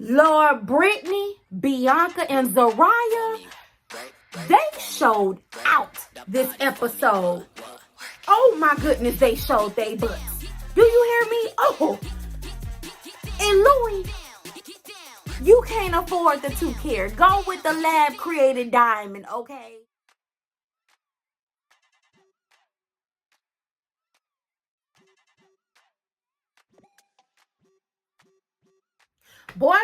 Lord, Britney, Bianca, and Zariah, they showed out this episode. Oh my goodness, they showed they butts. Do you hear me? Oh. And Louie, you can't afford the 2-carat. Go with the lab-created diamond, okay? Boy,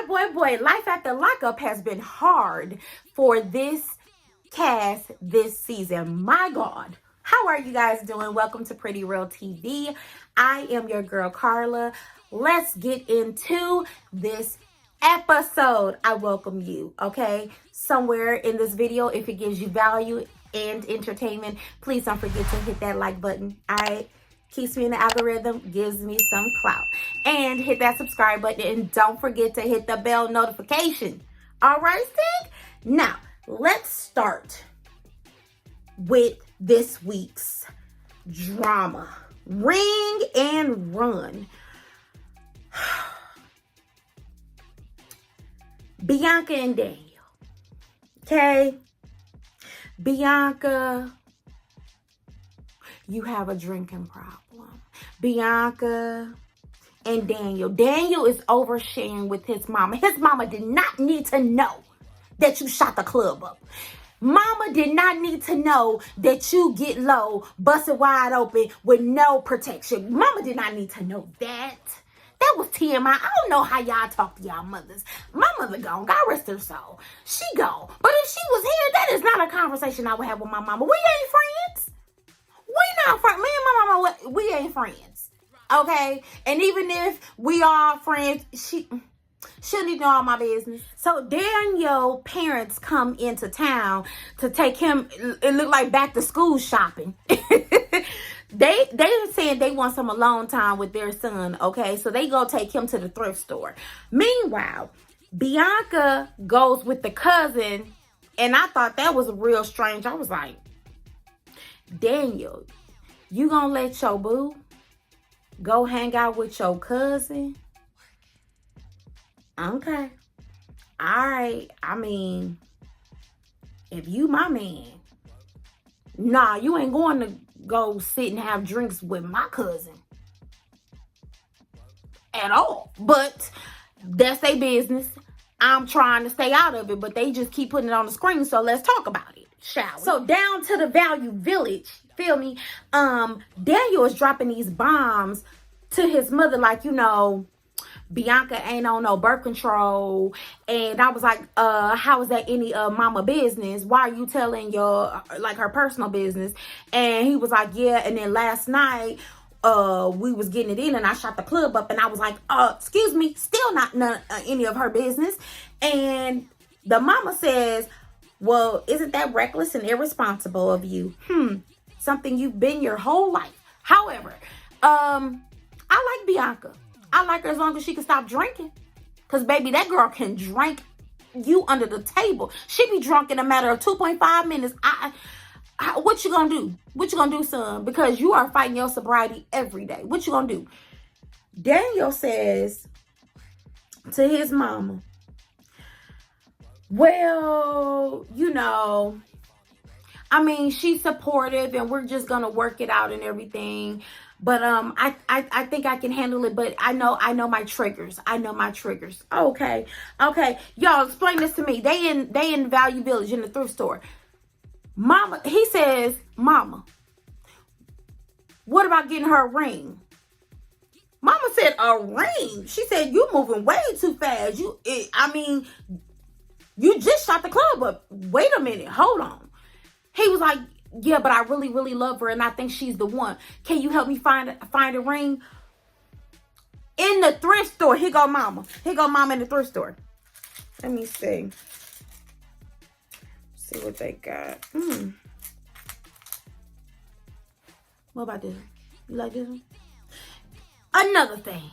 life after lockup has been hard for this cast this season. My God. How are you guys doing? Welcome to Pretty Real TV. I am your girl, Carla. Let's get into this episode. I welcome you, okay? Somewhere in this video, if it gives you value and entertainment, please don't forget to hit that like button. All right? Keeps me in the algorithm, gives me some clout. And hit that subscribe button, and don't forget to hit the bell notification. All right, Stick? Now, let's start with this week's drama. Ring and run. Bianca and Daniel. Okay? Bianca, you have a drinking problem. Bianca and Daniel. Daniel is oversharing with his mama. His mama did not need to know that you shot the club up. Mama did not need to know that you get low, busted wide open with no protection. Mama did not need to know that. That was TMI. I don't know how y'all talk to y'all mothers. My mother gone. God rest her soul. She gone. But if she was here, that is not a conversation I would have with my mama. We ain't friends. We not friends. Me and my mama, we ain't friends. Okay? And even if we are friends, she need to know all my business. So Daniel's parents come into town to take him, it looked like back to school shopping. They are saying they want some alone time with their son, okay? So they go take him to the thrift store. Meanwhile, Bianca goes with the cousin, and I thought that was real strange. I was like, Daniel, you gonna let your boo go hang out with your cousin? Okay. All right. I mean, if you my man, nah, you ain't going to go sit and have drinks with my cousin at all. But that's their business. I'm trying to stay out of it, but they just keep putting it on the screen. So let's talk about it, shall we? So down to the Value Village, feel me? Daniel is dropping these bombs to his mother, like, you know, Bianca ain't on no birth control. And I was like, how is that any mama business? Why are you telling your, like, her personal business? And he was like, yeah. And then last night, we was getting it in and I shot the club up, and I was like, excuse me, still not any of her business. And the mama says, well, isn't that reckless and irresponsible of you? Something you've been your whole life. However, I like Bianca. I like her as long as she can stop drinking. Because, baby, that girl can drink you under the table. She be drunk in a matter of 2.5 minutes. What you gonna do? What you gonna do, son? Because you are fighting your sobriety every day. What you gonna do? Daniel says to his mama, well, you know, I mean, she's supportive and we're just gonna work it out and everything. But I think I can handle it. But I know my triggers. I know my triggers. Okay. Y'all, explain this to me. They in Value Village in the thrift store. Mama, he says, Mama, what about getting her a ring? Mama said, a ring? She said, you moving way too fast. You just shot the club up. Wait a minute. Hold on. He was like, yeah, but I really, really love her, and I think she's the one. Can you help me find a ring? In the thrift store. Here go Mama. Here go Mama in the thrift store. Let me see. See what they got. What about this? You like this one? Another thing.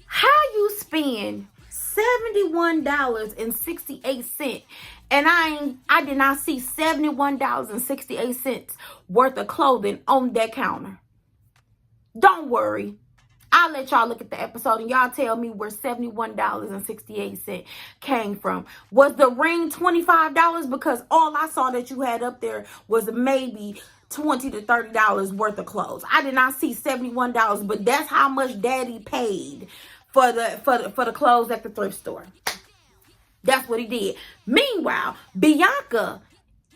How you spend $71.68, and I did not see $71.68 worth of clothing on that counter. Don't worry. I'll let y'all look at the episode and y'all tell me where $71.68 came from. Was the ring $25? Because all I saw that you had up there was maybe $20 to $30 worth of clothes. I did not see $71, but that's how much Daddy paid for the clothes at the thrift store. That's what he did. Meanwhile, Bianca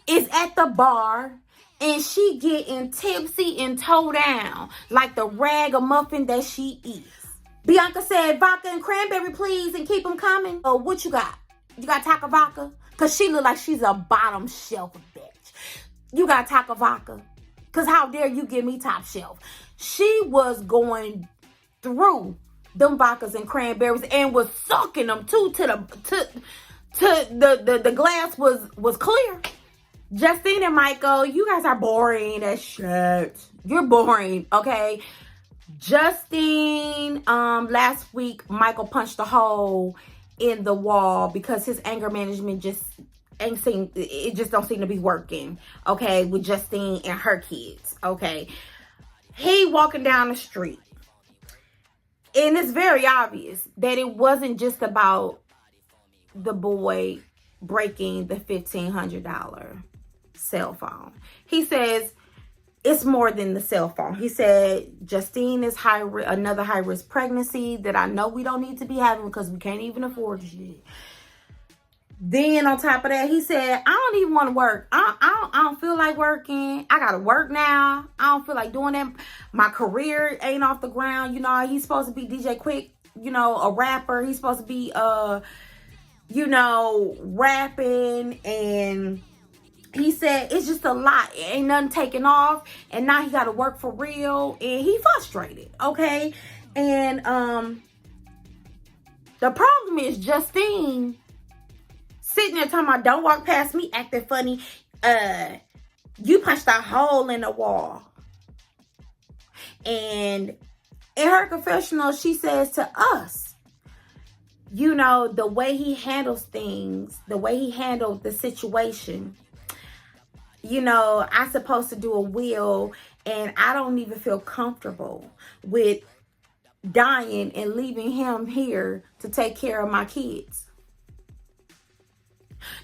is at the bar and she getting tipsy and toe down like the ragamuffin that she is. Bianca said, vodka and cranberry, please, and keep them coming. Oh, what you got? You got taco vodka? Because she look like she's a bottom shelf bitch. You got taco vodka? Because how dare you give me top shelf? She was going through them vodkas and cranberries and was sucking them too to the glass was clear. Justine and Michael, you guys are boring as shit. You're boring, okay? Justine, last week, Michael punched a hole in the wall because his anger management just don't seem to be working, okay, with Justine and her kids, okay? He walking down the street, and it's very obvious that it wasn't just about the boy breaking the $1,500 cell phone. He says it's more than the cell phone. He said Justine is another high-risk pregnancy that I know we don't need to be having because we can't even afford shit. Then on top of that, he said, I don't even want to work. I don't feel like working. I got to work now. I don't feel like doing that. My career ain't off the ground. You know, he's supposed to be DJ Quick, you know, a rapper. He's supposed to be, you know, rapping. And he said, it's just a lot. Ain't nothing taking off. And now he got to work for real. And he frustrated, okay? And the problem is Justine sitting there talking about, don't walk past me acting funny. You punched a hole in the wall. And in her confessional, she says to us, you know, the way he handles things, the way he handled the situation, you know, I'm supposed to do a will, and I don't even feel comfortable with dying and leaving him here to take care of my kids.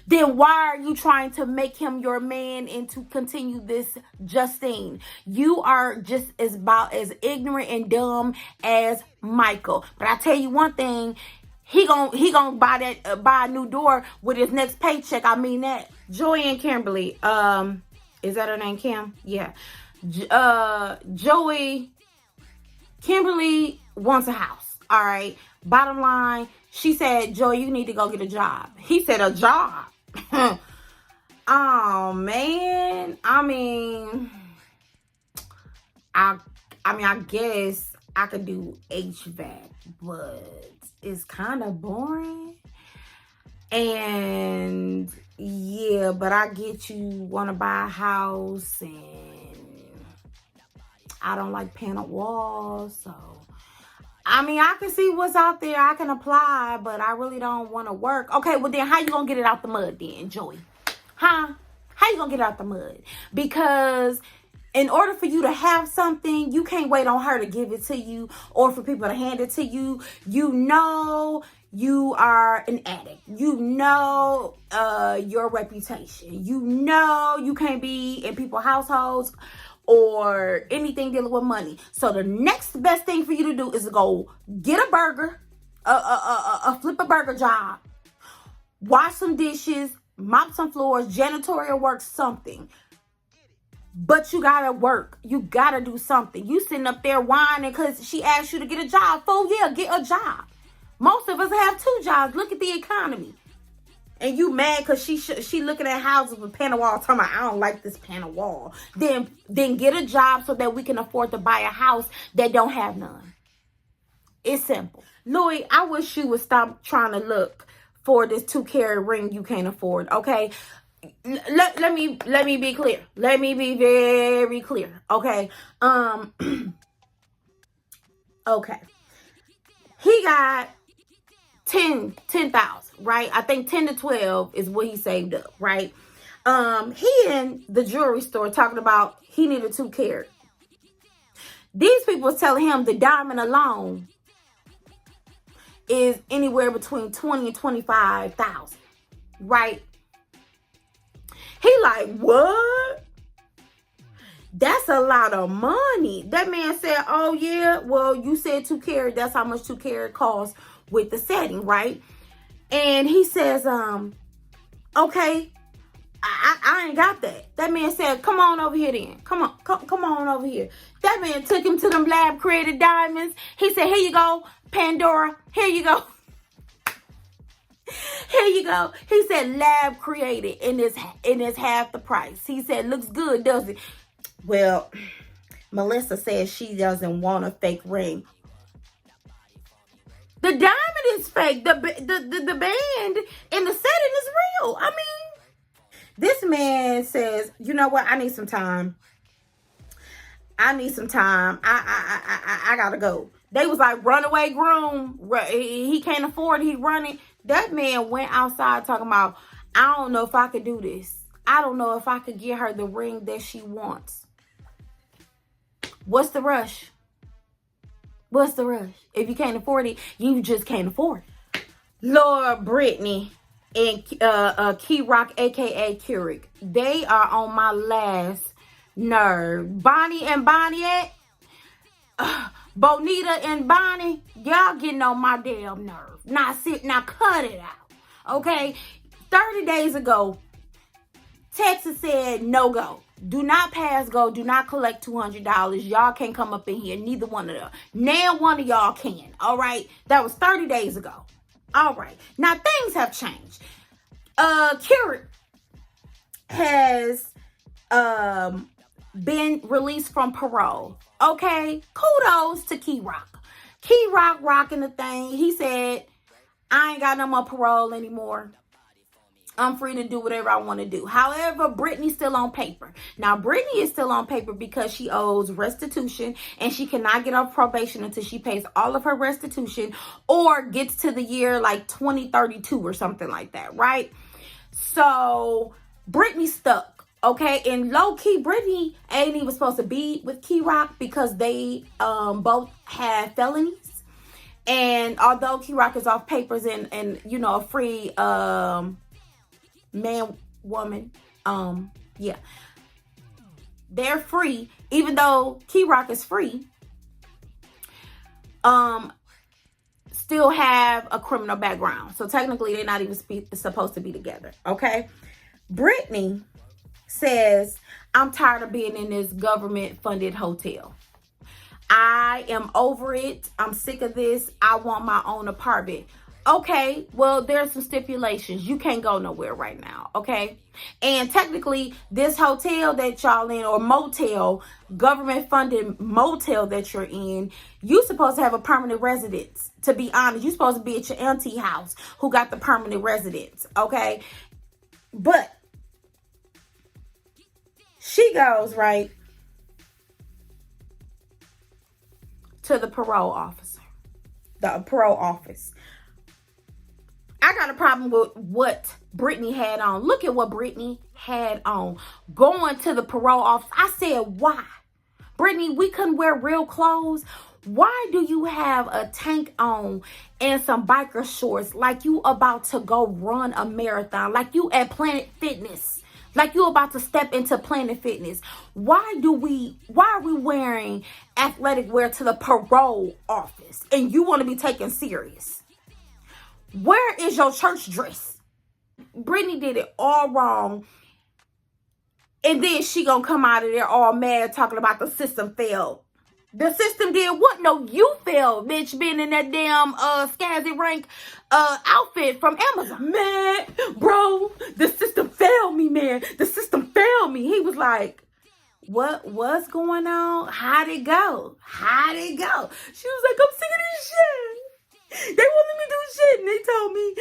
Then why are you trying to make him your man and to continue this, Justine? You are just about as ignorant and dumb as Michael. But I tell you one thing, he gonna buy a new door with his next paycheck. I mean that. Joey and Kimberly, is that her name, Kim? Yeah. Kimberly wants a house. All right. Bottom line, she said, Joey, you need to go get a job. He said, a job? Oh, man. I mean, I guess I could do HVAC, but it's kind of boring. And yeah, but I get you want to buy a house, and I don't like paneled walls, so I mean, I can see what's out there. I can apply, but I really don't want to work. Okay, well then how you gonna get it out the mud then, Joey? Huh? How you gonna get it out the mud? Because in order for you to have something, you can't wait on her to give it to you or for people to hand it to you. You know you are an addict. You know your reputation. You know you can't be in people's households or anything dealing with money. So the next best thing for you to do is to go get a burger, flip a burger job, wash some dishes, mop some floors, janitorial work, something. But you gotta work. You gotta do something. You sitting up there whining because she asked you to get a job. Fool, yeah, get a job. Most of us have 2 jobs. Look at the economy. And you mad because she looking at houses with panel walls, talking about, I don't like this panel wall. Then get a job so that we can afford to buy a house that don't have none. It's simple. Louie, I wish you would stop trying to look for this 2-carat ring you can't afford, okay? Let me be clear. Let me be very clear, okay? Okay. He got 10,000, right? I think 10 to 12 is what he saved up, right? He in the jewelry store talking about he needed 2 carat. These people was telling him the diamond alone is anywhere between 20 and 25,000, right? He like, what? That's a lot of money. That man said, oh yeah, well, you said 2 carat. That's how much 2 carat costs with the setting, right? And he says, okay, I ain't got that. That man said, come on over here then. Come on over here. That man took him to them lab created diamonds. He said, here you go, Pandora. Here you go. Here you go. He said, lab created, and it's half the price. He said, looks good, does it? Well, Melissa says she doesn't want a fake ring. The diamond is fake. The band and the setting is real. I mean, this man says, you know what? I need some time. I gotta go. They was like, runaway groom. He can't afford it. He running. That man went outside talking about, I don't know if I could do this. I don't know if I could get her the ring that she wants. What's the rush? What's the rush? If you can't afford it, you just can't afford it. Lord, Britney and KY Rock, a.k.a. Keurig, they are on my last nerve. Bonnie and Bonnie, Bonita and Bonnie, y'all getting on my damn nerve. Now cut it out. Okay? 30 days ago, Texas said no go. Do not pass go. Do not collect $200. Y'all can't come up in here. Neither one of them. Now one of y'all can. All right? That was 30 days ago. All right. Now things have changed. Keurig has been released from parole. Okay? Kudos to KY Rock. KY Rock rocking the thing. He said, I ain't got no more parole anymore. I'm free to do whatever I want to do. However, Britney's still on paper. Now, Britney is still on paper because she owes restitution and she cannot get off probation until she pays all of her restitution or gets to the year like 2032 or something like that, right? So, Britney's stuck, okay? And low-key, Britney ain't even supposed to be with KY Rock because they both have felonies. And although KY Rock is off papers and you know, a free man, woman, yeah, they're free, even though KY Rock is free, still have a criminal background. So technically they're not even supposed to be together, okay? Britney says, I'm tired of being in this government funded hotel. I am over it. I'm sick of this. I want my own apartment. Okay, well, there's some stipulations. You can't go nowhere right now, okay? And technically, this hotel that y'all in, or motel, government-funded motel that you're in, you supposed to have a permanent residence. To be honest, you're supposed to be at your auntie house who got the permanent residence, okay? But she goes, right, to the parole officer, the parole office. I got a problem with what Britney had on. Look at what Britney had on. Going to the parole office. I said, why? Britney, we couldn't wear real clothes. Why do you have a tank on and some biker shorts like you about to go run a marathon? Like you at Planet Fitness. Like you about to step into Planet Fitness. Why are we wearing athletic wear to the parole office? And you want to be taken serious? Where is your church dress? Britney did it all wrong. And then she gonna come out of there all mad talking about the system failed. The system did what? No, you failed, bitch, being in that damn Scazzy Rank outfit from Amazon. Man, bro, the system failed me, man. The system failed me. He was like, what's going on? How'd it go? How'd it go? She was like, I'm sick of this shit. They won't let me do shit, and they told me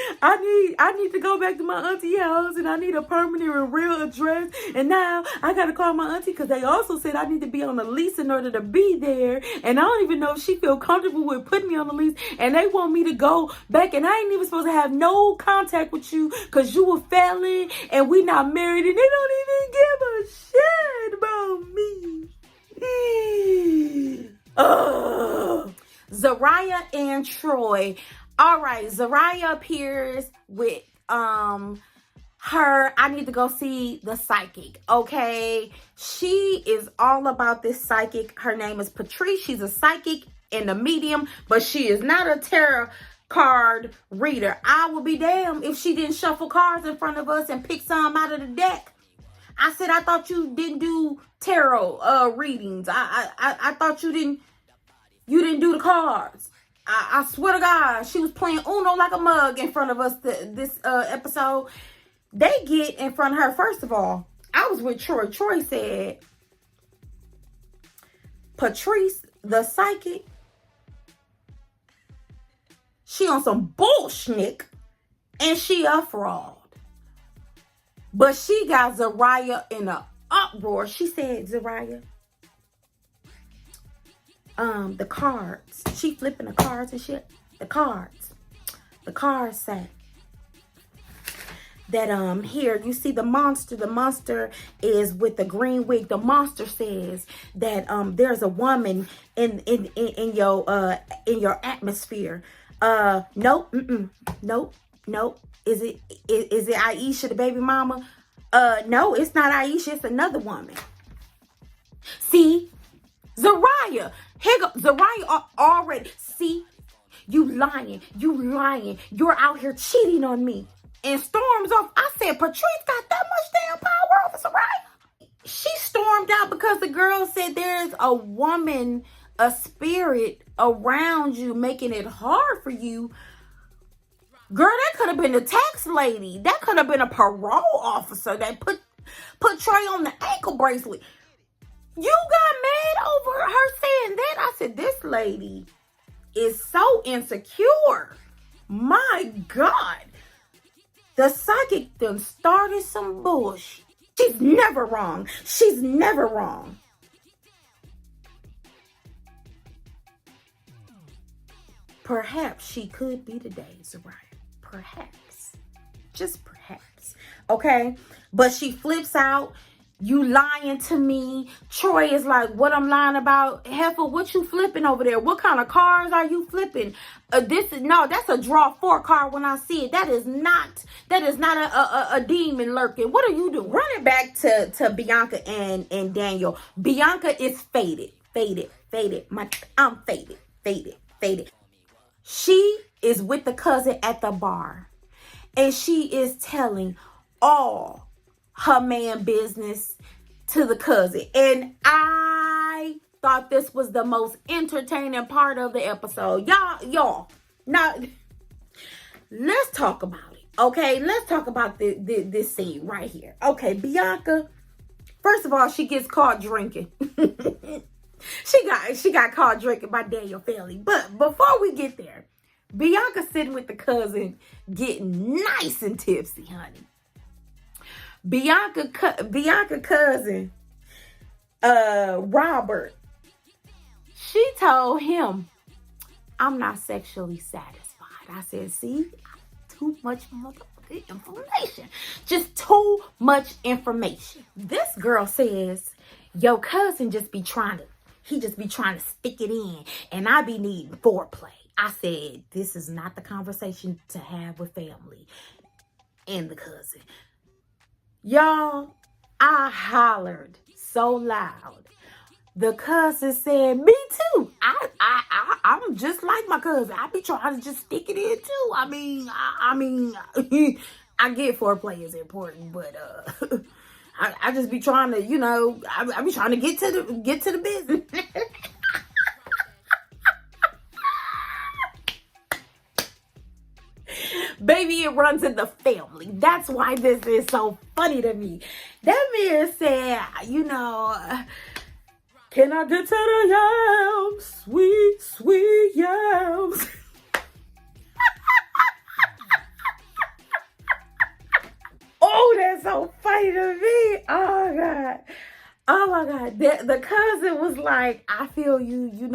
I need to go back to my auntie house, and I need a permanent and real address, and now I gotta call my auntie because they also said I need to be on a lease in order to be there, and I don't even know if she feel comfortable with putting me on the lease, and they want me to go back, and I ain't even supposed to have no contact with you because you a felon, and we not married, and they don't even give a shit about me. Zariah and Troy. All right, Zariah appears with her. I need to go see the psychic. Okay, she is all about this psychic. Her name is Patrice. She's a psychic and a medium, but she is not a tarot card reader. I will be damned if she didn't shuffle cards in front of us and pick some out of the deck. I said, I thought you didn't do tarot readings. I thought you didn't do the cards. I swear to God, she was playing Uno like a mug in front of us this episode. They get in front of her. First of all, I was with Troy. Troy said, Patrice, the psychic, she on some bullshit and she a fraud. But she got Zariah in an uproar. She said, Zariah, the cards. She flipping the cards and shit. The cards say that here you see the monster. The monster is with the green wig. The monster says that there's a woman in your atmosphere. Nope. Nope. Is it Aisha, the baby mama? No, it's not Aisha. It's another woman. See, Zariah. Here go Zariah already. See, you lying. You're out here cheating on me. And storms off. I said, Patrice got that much damn power over Zariah. She stormed out because the girl said there's a woman, a spirit around you making it hard for you. Girl, that could have been the tax lady. That could have been a parole officer that put Trey on the ankle bracelet. You got mad over her saying that. I said, this lady is so insecure. My God. The psychic done started some bullshit. She's never wrong. Perhaps she could be today, Zariah. Perhaps. Just perhaps. Okay? But she flips out. You lying to me. Troy is like, what I'm lying about? Heifer, what you flipping over there? What kind of cards are you flipping? That's a draw 4 card when I see it. That is not a demon lurking. What are you doing? Running back to Bianca and Daniel. Bianca is faded. I'm faded. She is with the cousin at the bar. And she is telling all her man business to the cousin. And I thought this was the most entertaining part of the episode. Y'all. Now, let's talk about it. Okay, let's talk about this scene right here. Okay, Bianca, first of all, she gets caught drinking. She got caught drinking by Daniel family. But before we get there, Bianca sitting with the cousin getting nice and tipsy, honey. Bianca cousin, Robert, she told him, I'm not sexually satisfied. I said, see, too much motherfucking information. Just too much information. This girl says, your cousin just be trying to stick it in, and I be needing foreplay. I said, this is not the conversation to have with family and the cousin. Y'all, I hollered so loud. The cousin said, me too. I'm just like my cousin. I be trying to just stick it in too. I mean, I get foreplay is important, but I just be trying to, I be trying to get to the business. Baby, it runs in the family. That's why this is so funny to me. That man said, can I get to the yams? Sweet, sweet yams. Oh, that's so funny to me. Oh, God. Oh my God. The cousin was like, I feel you, you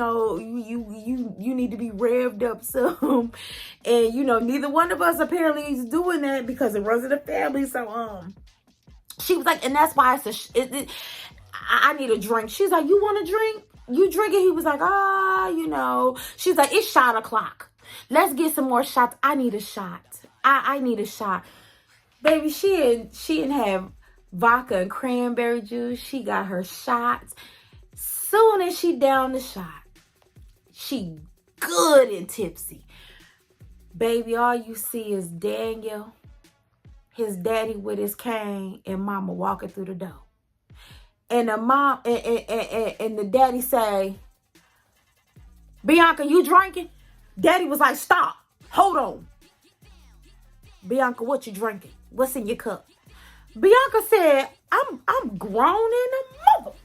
need to be revved up some. And neither one of us apparently is doing that because it runs in the family. So she was like, and that's why I need a drink. She's like, you want a drink? you drinking? He was like, you know. She's like, it's shot o'clock. Let's get some more shots. I need a shot. I need a shot. Baby, she didn't have vodka and cranberry juice. She got her shots. Soon as she down the shot, she good and tipsy. Baby, all you see is Daniel, his daddy with his cane, and mama walking through the door. And the mom and the daddy say, Bianca, you drinking? Daddy was like, stop. Hold on. Bianca, what you drinking? What's in your cup? Bianca said, I'm grown in a mother.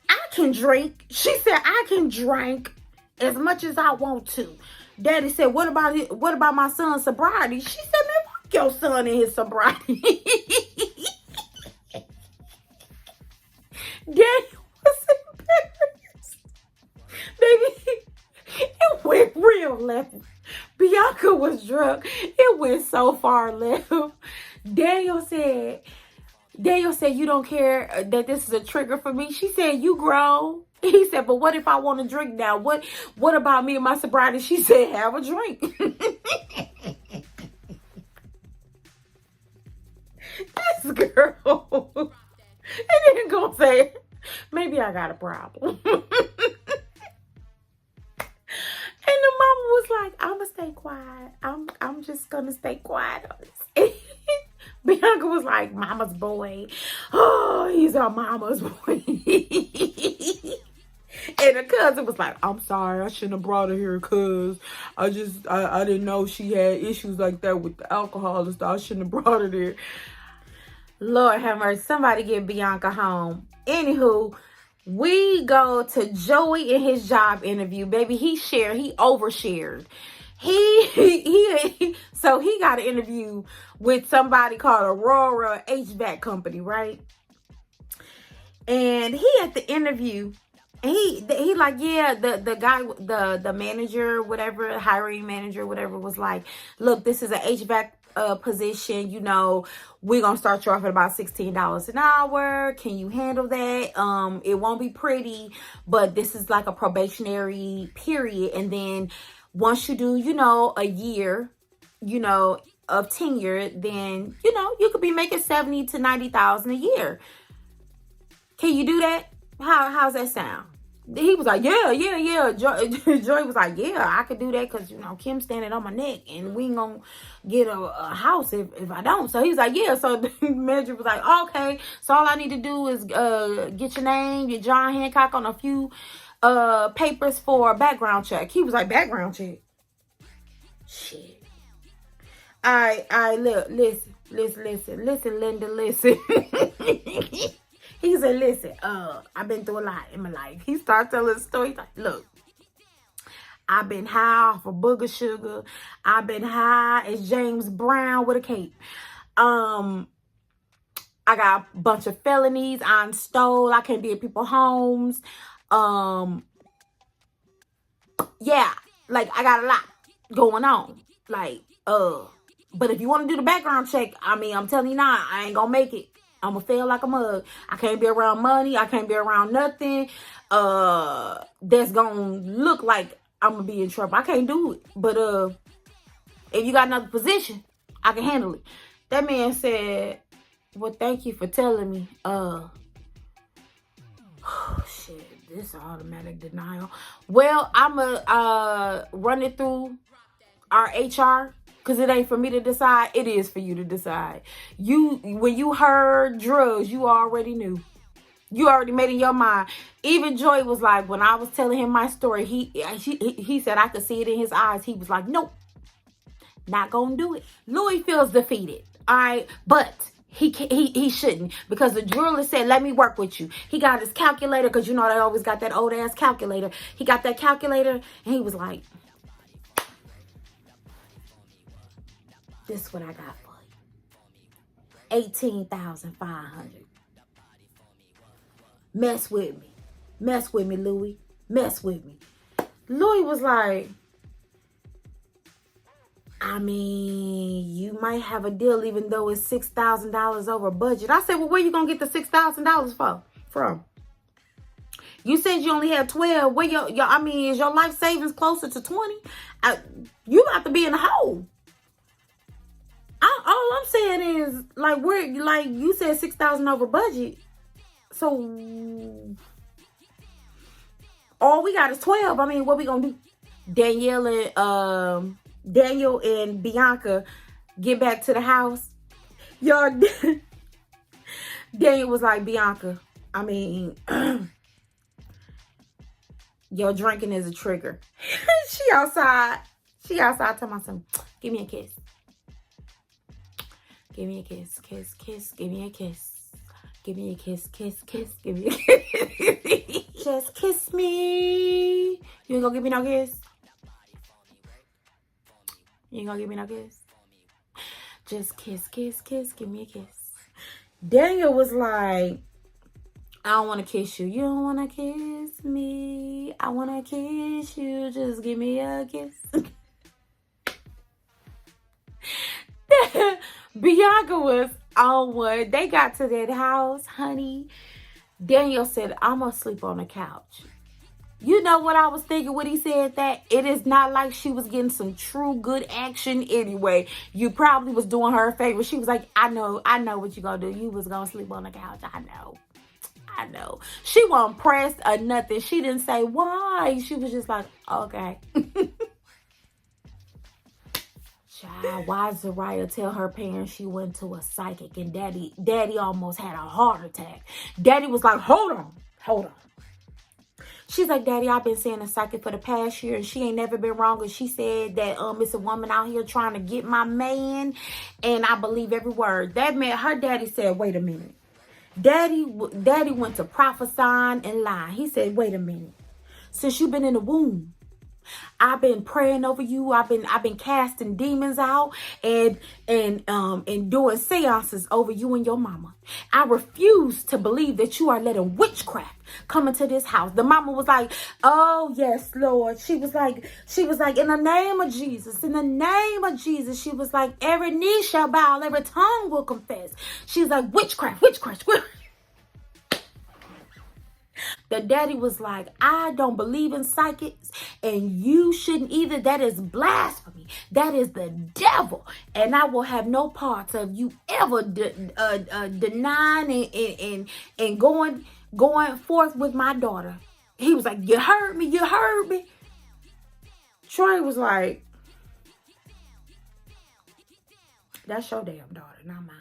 I can drink. She said, I can drink as much as I want to. Daddy said, what about it? What about my son's sobriety? She said, man, fuck your son and his sobriety. Daddy was embarrassed. Baby, it went real left. Bianca was drunk. It went so far left. Daniel said, you don't care that this is a trigger for me? She said, you grown. He said, but what if I want to drink now? What about me and my sobriety? She said, have a drink. This girl. And then gonna say, maybe I got a problem. And the mama was like, I'ma stay quiet. I'm just gonna stay quiet on this. Bianca was like, mama's boy. Oh, he's our mama's boy. And the cousin was like, I'm sorry, I shouldn't have brought her here because I didn't know she had issues like that with the alcohol and stuff. I shouldn't have brought her there. Lord have mercy. Somebody get Bianca home. Anywho, we go to Joey in his job interview. Baby, he overshared. So he got an interview with somebody called Aurora HVAC company, right? And he at the interview, and he like, yeah, the guy, the manager, whatever, hiring manager, whatever, was like, look, this is an HVAC position, you know, we're gonna start you off at about $16 an hour. Can you handle that? It won't be pretty, but this is like a probationary period, and then once you do, you know, a year, you know, of tenure, then, you know, you could be making $70,000 to $90,000 a year. Can you do that? How's that sound? He was like, yeah. Joy was like, yeah, I could do that because, you know, Kim's standing on my neck and we ain't gonna get a house if I don't. So he was like, yeah. So the manager was like, okay, so all I need to do is get your name, your John Hancock on a few papers for a background check. He was like, background check? Shit. Look, listen, Linda, listen. He said, listen, I've been through a lot in my life. He started telling a story. He's like, look, I've been high off of booger sugar. I've been high as James Brown with a cape. I got a bunch of felonies. I stole. I can't be at people's homes. Yeah, like, I got a lot going on. Like, but if you want to do the background check, I mean, I'm telling you now, I ain't gonna make it. I'm gonna fail like a mug. I can't be around money. I can't be around nothing that's gonna look like I'm gonna be in trouble. I can't do it. But if you got another position, I can handle it. That man said, well, thank you for telling me. Shit, this is automatic denial. Well, I'ma run it through our HR. Because it ain't for me to decide. It is for you to decide. When you heard drugs, you already knew. You already made in your mind. Even Joy was like, when I was telling him my story, he said I could see it in his eyes. He was like, nope, not gonna do it. Louie feels defeated. All right, but he shouldn't, because the jeweler said, let me work with you. He got his calculator, because you know they always got that old ass calculator. He got that calculator, and he was like, this is what I got for you. $18,500. Mess with me, Louie. Mess with me. Louie was like, I mean, you might have a deal even though it's $6,000 over budget. I said, well, where you gonna get the $6,000 from? You said you only had 12. Where is your life savings closer to 20? You about to be in the hole. All I'm saying is, like, you said 6,000 over budget. So all we got is 12. I mean, what we gonna do? Daniel and Bianca get back to the house. Y'all, Daniel was like, Bianca, I mean, your drinking is a trigger. She outside telling myself, give me a kiss. Give me a kiss, kiss, kiss, give me a kiss. Give me a kiss, kiss, kiss, give me a kiss. Just kiss me. You ain't gonna give me no kiss? You ain't gonna give me no kiss? Just kiss, kiss, kiss, give me a kiss. Daniel was like, I don't want to kiss you. You don't want to kiss me. I want to kiss you. Just give me a kiss. Bianca was on one. They got to that house, honey. Daniel said, I'm going to sleep on the couch. You know what I was thinking when he said that? It is not like she was getting some true good action anyway. You probably was doing her a favor. She was like, I know what you going to do. You was going to sleep on the couch. I know. She wasn't pressed or nothing. She didn't say why. She was just like, okay. Child, why Zariah tell her parents she went to a psychic and daddy almost had a heart attack. Daddy was like, hold on. She's like, Daddy, I've been seeing a psychic for the past year and she ain't never been wrong. And she said that it's a woman out here trying to get my man. And I believe every word. That man, her daddy said, wait a minute. Daddy went to prophesying and lying. He said, wait a minute. Since you've been in the womb, I've been praying over you. I've been casting demons out and doing seances over you and your mama. I refuse to believe that you are letting witchcraft come into this house. The mama was like, oh yes, Lord. She was like, in the name of Jesus, she was like, every knee shall bow, every tongue will confess. She's like, witchcraft. The daddy was like, I don't believe in psychics and you shouldn't either. That is blasphemy. That is the devil. And I will have no parts of you ever denying and going forth with my daughter. He was like, you heard me. Troy was like, that's your damn daughter, not mine.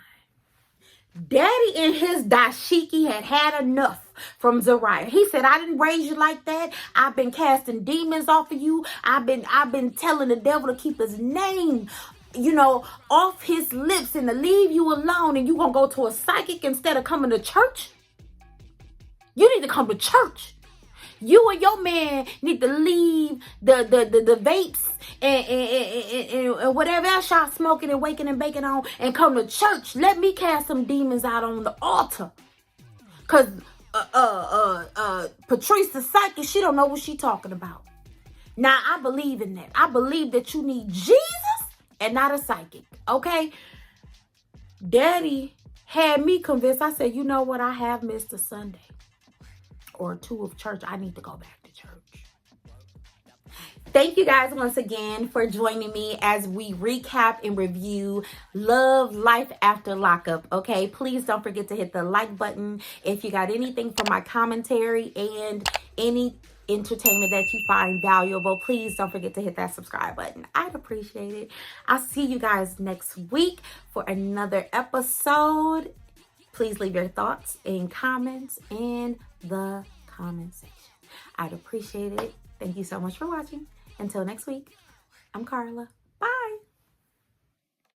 Daddy and his dashiki had enough from Zeuriah. He said, I didn't raise you like that. I've been casting demons off of you. I've been telling the devil to keep his name, off his lips and to leave you alone. And you gonna go to a psychic instead of coming to church? You need to come to church. You and your man need to leave the vapes and whatever else y'all smoking and waking and baking on and come to church. Let me cast some demons out on the altar. Cause Patrice the psychic, she don't know what she talking about. Now I believe in that. I believe that you need Jesus and not a psychic. Okay? Daddy had me convinced. I said, you know what? I have missed a Sunday or two of church. I need to go back to church. Thank you guys once again for joining me as we recap and review Love Life After Lockup. Okay, please don't forget to hit the like button if you got anything from my commentary and any entertainment that you find valuable. Please don't forget to hit that subscribe button. I'd appreciate it. I'll see you guys next week for another episode. Please leave your thoughts and comments in the comment section. I'd appreciate it. Thank you so much for watching. Until next week, I'm Carla.